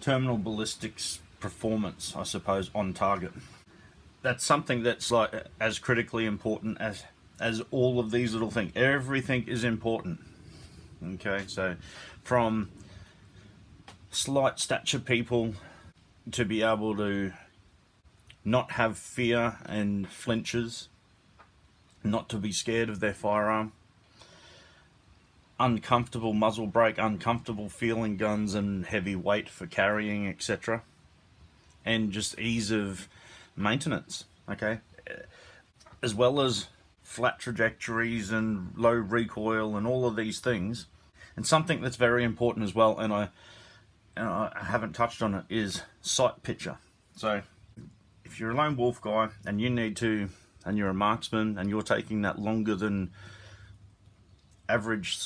terminal ballistics performance, I suppose, on target. That's something that's like as critically important as all of these little things. Everything is important. Okay, so from slight stature people to be able to not have fear and flinches, not to be scared of their firearm, uncomfortable muzzle brake, uncomfortable feeling guns and heavy weight for carrying, etc. And just ease of maintenance, okay? As well as flat trajectories and low recoil and all of these things. And something that's very important as well, and I haven't touched on it, is sight picture. So if you're a lone wolf guy and you need to, and you're a marksman and you're taking that longer than average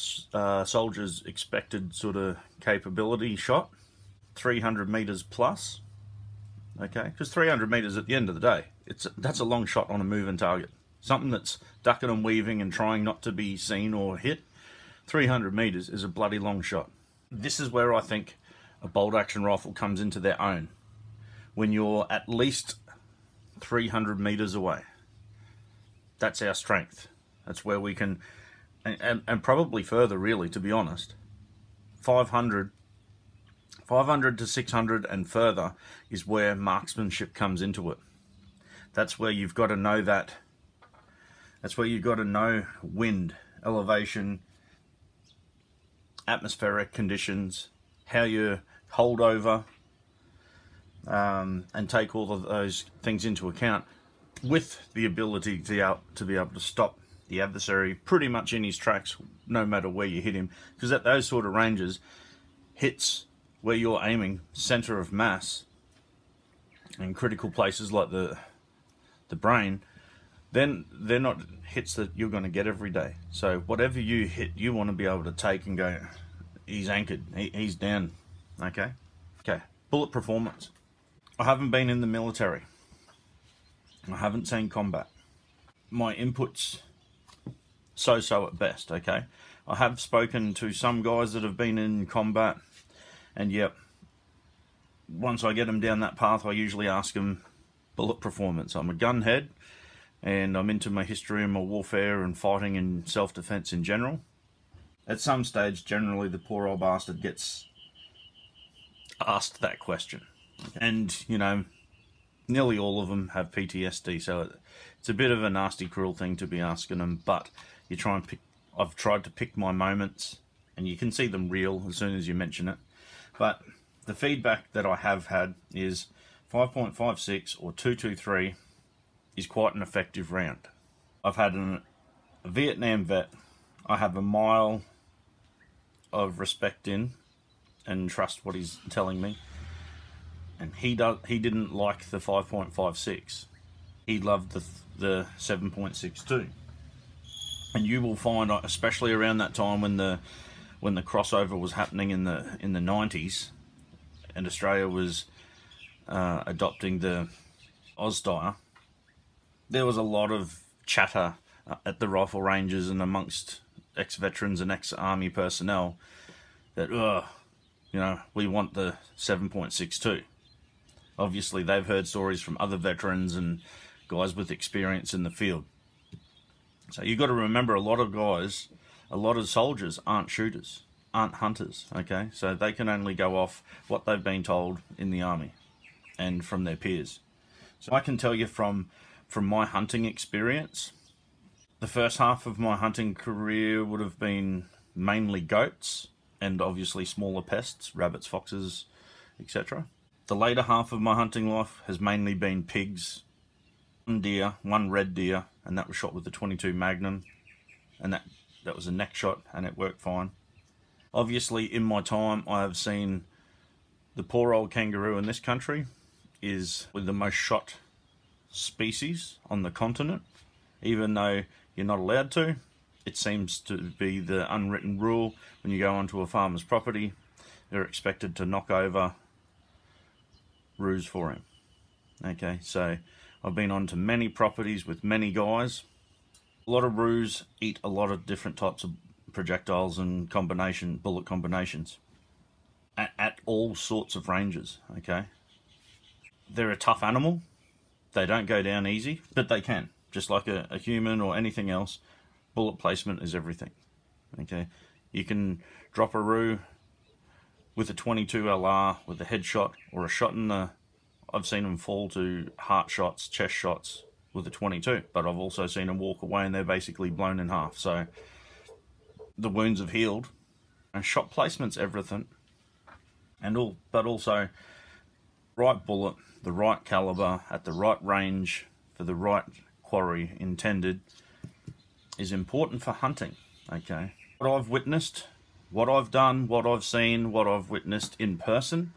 soldier's expected sort of capability shot, 300 meters plus, okay? Because 300 meters at the end of the day, that's a long shot on a moving target. Something that's ducking and weaving and trying not to be seen or hit, 300 meters is a bloody long shot. This is where I think a bolt action rifle comes into their own. When you're at least 300 meters away. That's our strength. That's where we can, and probably further really, to be honest. 500 to 600 and further is where marksmanship comes into it. That's where you've got to know that's where you've got to know wind, elevation, atmospheric conditions, how you hold over, and take all of those things into account, with the ability to be able to stop the adversary pretty much in his tracks, no matter where you hit him. Because at those sort of ranges, hits where you're aiming, center of mass, in critical places like the brain, then they're not hits that you're going to get every day. So whatever you hit, you want to be able to take and go, he's anchored, he's down. Okay, bullet performance. I haven't been in the military. I haven't seen combat. My input's so-so at best, okay? I have spoken to some guys that have been in combat, and yep, once I get them down that path, I usually ask them bullet performance. I'm a gunhead, and I'm into my history and my warfare and fighting and self-defense in general. At some stage, generally, the poor old bastard gets asked that question. And, you know, nearly all of them have PTSD, so it's a bit of a nasty, cruel thing to be asking them, but you try and pick. I've tried to pick my moments, and you can see them real as soon as you mention it. But the feedback that I have had is 5.56 or 223 is quite an effective round. I've had a Vietnam vet I have a mile of respect in and trust what he's telling me. And he didn't like the 5.56. He loved the 7.62. And you will find, especially around that time when the crossover was happening in the 90s, and Australia was adopting the Ausdire, there was a lot of chatter at the rifle ranges and amongst ex-veterans and ex-army personnel that, you know, we want the 7.62. Obviously, they've heard stories from other veterans and guys with experience in the field. So you've got to remember, a lot of soldiers aren't shooters, aren't hunters, okay? So they can only go off what they've been told in the army and from their peers. So I can tell you from my hunting experience, the first half of my hunting career would have been mainly goats and obviously smaller pests, rabbits, foxes, etc. The later half of my hunting life has mainly been pigs, one deer, one red deer, and that was shot with the 22 Magnum, and that was a neck shot, and it worked fine. Obviously, in my time, I have seen the poor old kangaroo in this country is with the most shot species on the continent, even though you're not allowed to. It seems to be the unwritten rule. When you go onto a farmer's property, they're expected to knock over roos for him. Okay, so I've been onto many properties with many guys. A lot of roos eat a lot of different types of projectiles and bullet combinations. at all sorts of ranges, okay? They're a tough animal. They don't go down easy, but they can. Just like a human or anything else, bullet placement is everything, okay? You can drop a roo with a 22 LR with a headshot or a shot in the... I've seen them fall to heart shots, chest shots with a 22, but I've also seen them walk away and they're basically blown in half. So the wounds have healed. And shot placement's everything. But also right bullet, the right caliber, at the right range, for the right quarry intended, is important for hunting, okay? What I've witnessed, what I've done, what I've seen, what I've witnessed in person,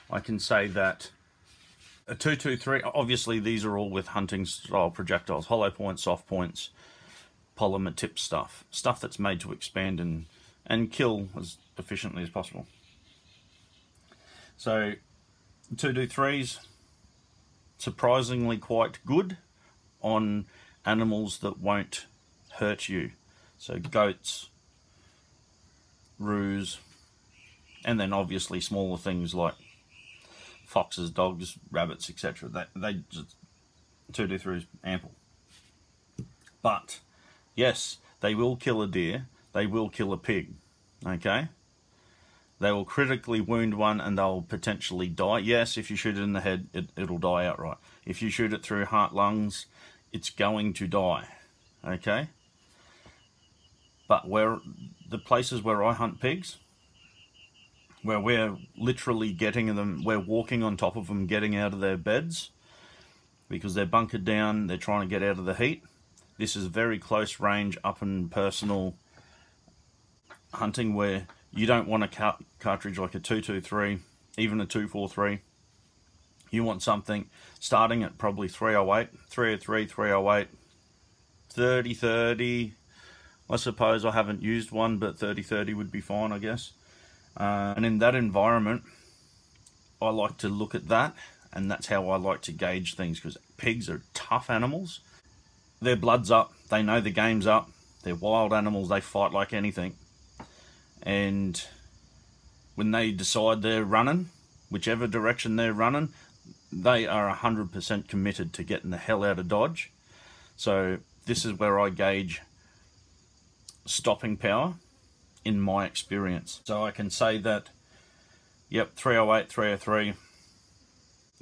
I can say that a 223, obviously these are all with hunting style projectiles, hollow points, soft points, polymer tip stuff that's made to expand and kill as efficiently as possible. So 223s, surprisingly quite good on animals that won't hurt you. So goats, roos, and then obviously smaller things like foxes, dogs, rabbits, etc. They just 223 is ample. But yes, they will kill a deer, they will kill a pig, okay? They will critically wound one and they'll potentially die. Yes, if you shoot it in the head, it'll die outright. If you shoot it through heart, lungs, it's going to die, okay? But where the places where I hunt pigs, where we're literally getting them, we're walking on top of them, getting out of their beds, because they're bunkered down, they're trying to get out of the heat. This is very close range, up and personal hunting where you don't want a cartridge like a 223, even a 243. You want something starting at probably 308, 303, 308, 30-30. I suppose I haven't used one, but 30-30 would be fine, I guess. And in that environment, I like to look at that, and that's how I like to gauge things, because pigs are tough animals. Their blood's up, they know the game's up, they're wild animals, they fight like anything. And when they decide they're running, whichever direction they're running, they are 100% committed to getting the hell out of Dodge. So this is where I gauge stopping power in my experience. So I can say that, yep, 308, 303,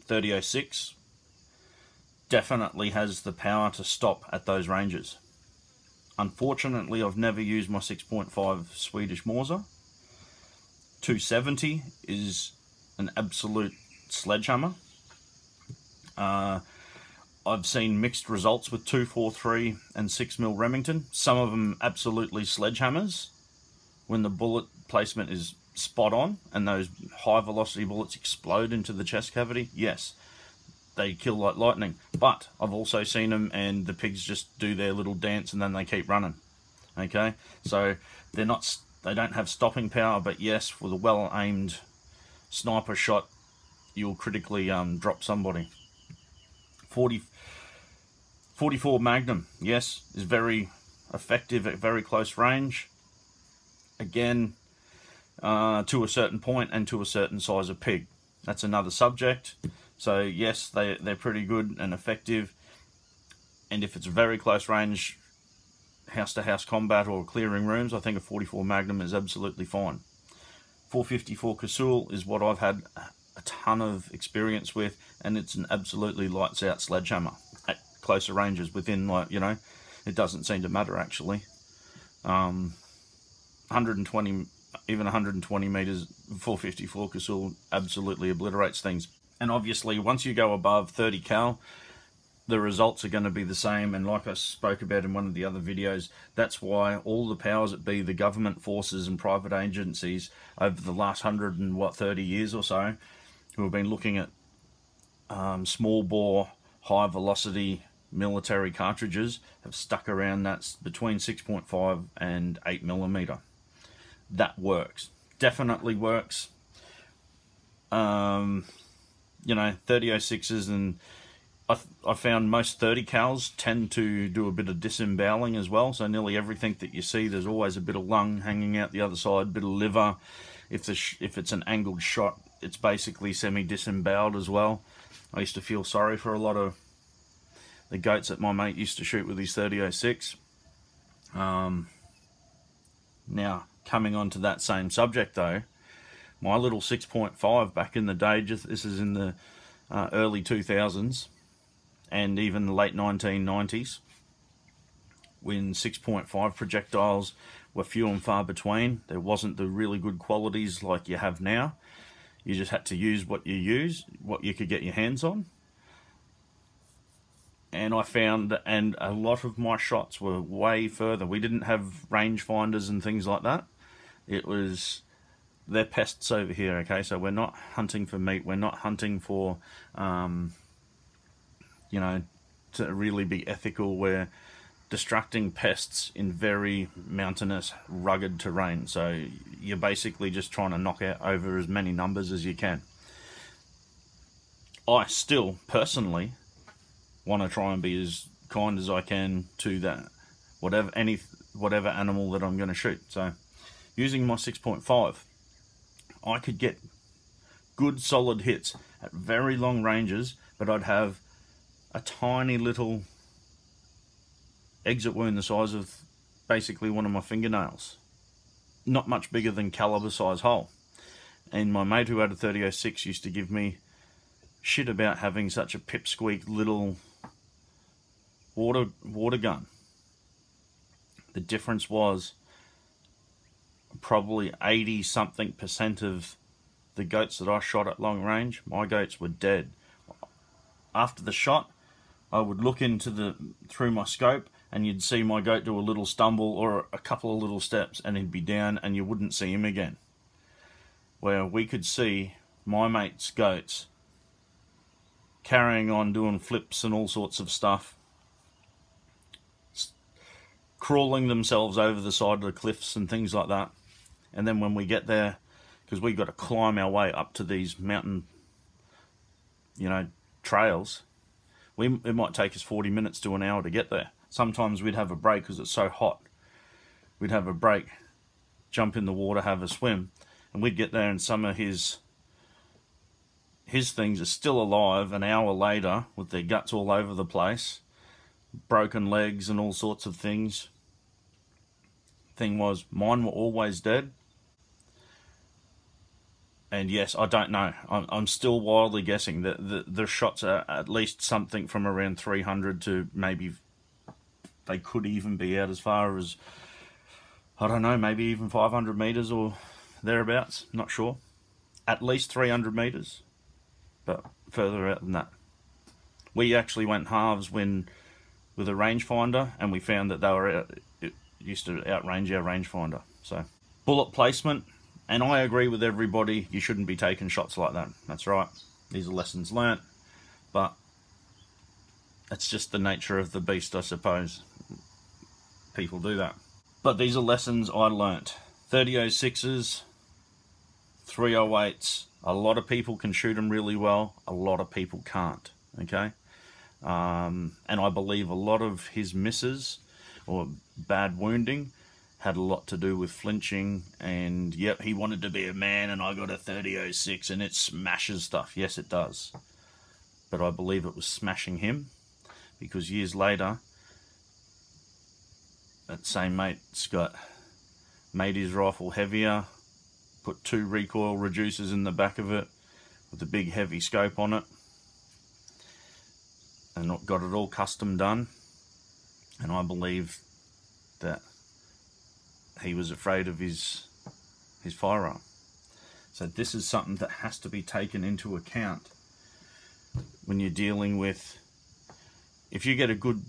3006 definitely has the power to stop at those ranges. Unfortunately, I've never used my 6.5 Swedish Mauser. 270 is an absolute sledgehammer. I've seen mixed results with 243 and 6mm Remington. Some of them absolutely sledgehammers when the bullet placement is spot on and those high velocity bullets explode into the chest cavity. Yes, they kill like lightning. But I've also seen them and the pigs just do their little dance and then they keep running. Okay, so they don't have stopping power, but yes, with a well-aimed sniper shot, you'll critically drop somebody. 44 Magnum, yes, is very effective at very close range. Again, to a certain point and to a certain size of pig. That's another subject. So yes, they're pretty good and effective. And if it's very close range, house-to-house combat or clearing rooms, I think a 44 Magnum is absolutely fine. 454 Casull is what I've had a ton of experience with, and it's an absolutely lights-out sledgehammer at closer ranges within, like, you know, it doesn't seem to matter actually. 120, even 120 meters, 454 Casull absolutely obliterates things. And obviously, once you go above 30 cal, the results are going to be the same. And like I spoke about in one of the other videos, that's why all the powers that be, the government forces and private agencies over the last 130 years or so, who have been looking at small bore, high velocity military cartridges, have stuck around that's between 6.5 and 8mm. That works. Definitely works. You know, 3006s, and I found most 30 cals tend to do a bit of disemboweling as well. So nearly everything that you see, there's always a bit of lung hanging out the other side, a bit of liver, if it's an angled shot, it's basically semi-disemboweled as well. I used to feel sorry for a lot of the goats that my mate used to shoot with his 30-06. Now, coming on to that same subject though, my little 6.5 back in the day, this is in the early 2000s and even the late 1990s, when 6.5 projectiles were few and far between. There wasn't the really good qualities like you have now. You just had to use what you could get your hands on. And I found, and a lot of my shots were way further. We didn't have rangefinders and things like that. It was, they're pests over here, okay? So we're not hunting for meat. We're not hunting for, you know, to really be ethical. We're destructing pests in very mountainous, rugged terrain. So you're basically just trying to knock out over as many numbers as you can. I still, personally, want to try and be as kind as I can to that whatever animal that I'm going to shoot. So using my 6.5, I could get good solid hits at very long ranges, but I'd have a tiny little exit wound the size of basically one of my fingernails, not much bigger than caliber size hole. And my mate who had a 30-06 used to give me shit about having such a pipsqueak little water gun. The difference was probably 80-something% of the goats that I shot at long range, my goats were dead. After the shot, I would look through my scope, and you'd see my goat do a little stumble or a couple of little steps, and he'd be down, and you wouldn't see him again. Where we could see my mate's goats carrying on, doing flips and all sorts of stuff, crawling themselves over the side of the cliffs and things like that. And then when we get there, because we've got to climb our way up to these mountain, you know, trails, it might take us 40 minutes to an hour to get there. Sometimes we'd have a break because it's so hot. We'd have a break, jump in the water, have a swim, and we'd get there and some of his things are still alive an hour later with their guts all over the place, broken legs and all sorts of things. Thing was, mine were always dead. And yes, I don't know. I'm still wildly guessing that the shots are at least something from around 300 to maybe they could even be out as far as, I don't know, maybe even 500 meters or thereabouts. Not sure. At least 300 meters, but further out than that. We actually went halves with a rangefinder, and we found that it used to outrange our rangefinder. So bullet placement. And I agree with everybody, you shouldn't be taking shots like that. That's right. These are lessons learnt. But it's just the nature of the beast, I suppose. People do that. But these are lessons I learnt. 30-06s, 308s. A lot of people can shoot them really well. A lot of people can't. Okay? And I believe a lot of his misses or bad wounding had a lot to do with flinching, and yep, he wanted to be a man, and I got a 30-06 and it smashes stuff. Yes, it does. But I believe it was smashing him, because years later, that same mate's made his rifle heavier, put 2 recoil reducers in the back of it with a big heavy scope on it, and got it all custom done. And I believe that he was afraid of his firearm. So this is something that has to be taken into account when you're dealing with, if you get a good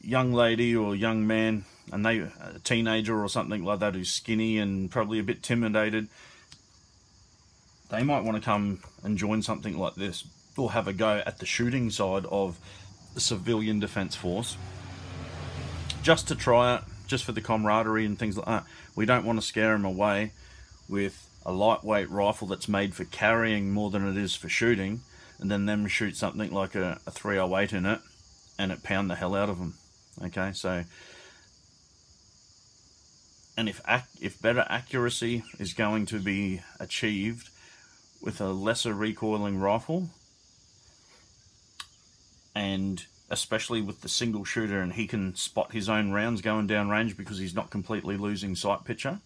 young lady or young man, and a teenager or something like that who's skinny and probably a bit intimidated, they might want to come and join something like this, or have a go at the shooting side of the civilian defence force, just to try it, just for the camaraderie and things like that. We don't want to scare them away with a lightweight rifle that's made for carrying more than it is for shooting, and then them shoot something like a 308 in it, and it pound the hell out of them. Okay, so And if better accuracy is going to be achieved with a lesser recoiling rifle, and especially with the single shooter, and he can spot his own rounds going down range because he's not completely losing sight picture,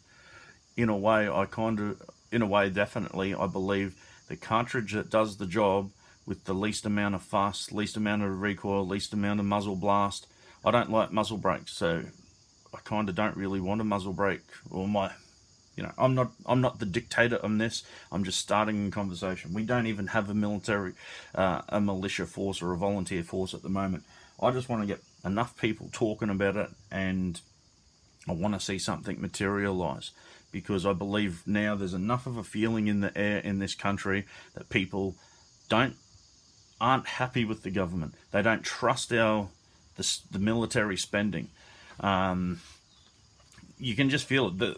in a way, definitely, I believe the cartridge that does the job with the least amount of fuss, least amount of recoil, least amount of muzzle blast. I don't like muzzle brakes, so I kind of don't really want a muzzle brake, or I'm not the dictator on this. I'm just starting a conversation. We don't even have a militia force or a volunteer force at the moment. I just want to get enough people talking about it, and I want to see something materialize, because I believe now there's enough of a feeling in the air in this country that people aren't happy with the government. They don't trust the military spending. You can just feel it.